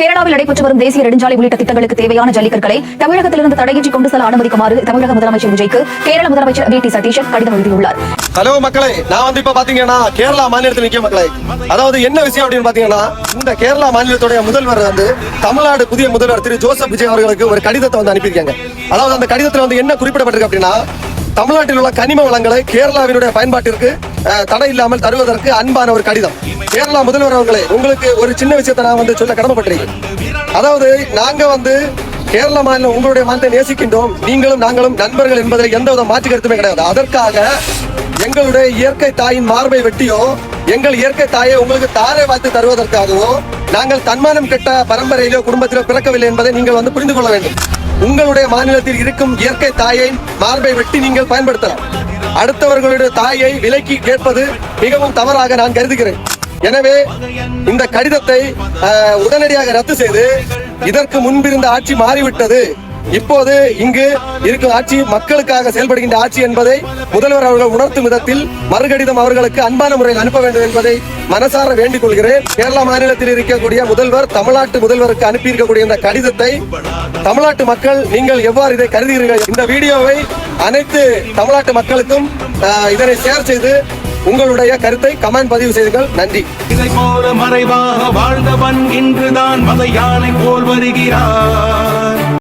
கேரளாவில் நடைபெற்று வரும் தேசிய நெடுஞ்சாலை உள்ளிட்ட திட்டங்களுக்கு தேவையான ஜல்லிக்கற்களை தமிழகத்திலிருந்து தடையின்றி கொண்டு செல்ல அனுமதிக்குமாறு தமிழக முதலமைச்சர் விஜய்க்கு கேரள முதலமைச்சர் வி டி சதீஷன் கடிதம் எழுதியுள்ளார். ஹலோ மக்களே, நான் இப்ப பாத்தீங்கன்னா கேரளா மாநிலத்தில் நிக்க மக்களே. அதாவது என்ன விஷயம் அப்படின்னு பாத்தீங்கன்னா, இந்த கேரளா மாநிலத்துடைய முதல்வர் தமிழ்நாடு புதிய முதல்வர் திரு ஜோசப் விஜய் அவர்களுக்கு ஒரு கடிதத்தை அனுப்பியிருக்காங்க. அதாவது அந்த கடிதத்தில் என்ன குறிப்பிடப்பட்டிருக்கு அப்படின்னா, தமிழ்நாட்டில் உள்ள கனிம வளங்களை கேரளாவினுடைய பயன்பாட்டிற்கு தடை இல்லாமல் தருவதற்கு அன்பான ஒரு கடிதம். கேரளா முதல்வர் அவர்களே, உங்களுக்கு ஒரு சின்ன விஷயத்தை நான் சொல்ல கடமைப்பட்டிருக்கேன். அதாவது நாங்க கேரள மாநிலம் உங்களுடைய மாநிலத்தை நேசிக்கின்றோம், நீங்களும் நாங்களும் நண்பர்கள் என்பதில் எந்தவித மாற்று கருத்துமே கிடையாது. அதற்காக எங்களுடைய இயற்கை தாயின் மார்பை வெட்டியோ எங்கள் இயற்கை தாயை உங்களுக்கு தாரை வாய்த்து தருவதற்காகவோ நாங்கள் தன்மானம் கெட்ட பரம்பரையிலோ குடும்பத்திலோ பிறக்கவில்லை என்பதை நீங்கள் புரிந்து கொள்ள வேண்டும். உங்களுடைய மாநிலத்தில் இருக்கும் இயற்கை தாயை மார்பை வெட்டி நீங்கள் பயன்படுத்தலாம். அடுத்தவர்களுடைய தாயை விலைக்கு கேட்பது மிகவும் தவறாக நான் கருதுகிறேன். எனவே இந்த கடிதத்தை உடனடியாக ரத்து செய்து, இதற்கு முன்பிருந்த ஆட்சி மாறிவிட்டது, இப்போது இங்கு இருக்கும் ஆட்சி மக்களுக்காக செயல்படுகின்ற ஆட்சி என்பதை முதல்வர் அவர்கள் உணர்த்தும் விதத்தில் மறுகடிதம் அவர்களுக்கு அன்பான முறையில் அனுப்ப வேண்டும் என்பதை மனசார வேண்டிக் கொள்கிறேன். கேரளா மாநிலத்தில் இருக்கக்கூடிய முதல்வர் தமிழ்நாட்டு முதல்வருக்கு அனுப்பி இருக்கக்கூடிய இந்த கடிதத்தை தமிழ்நாட்டு மக்கள் நீங்கள் எவ்வாறு இதை கருதுகிறீர்கள்? இந்த வீடியோவை அனைத்து தமிழ்நாட்டு மக்களுக்கும் இதனை ஷேர் செய்து உங்களுடைய கருத்தை கமெண்ட் பதிவு செய்துங்கள். நன்றி. இதை போல மறைவாக வாழ்ந்தவன் இன்றுதான் மத யானை போல் வருகிறார்.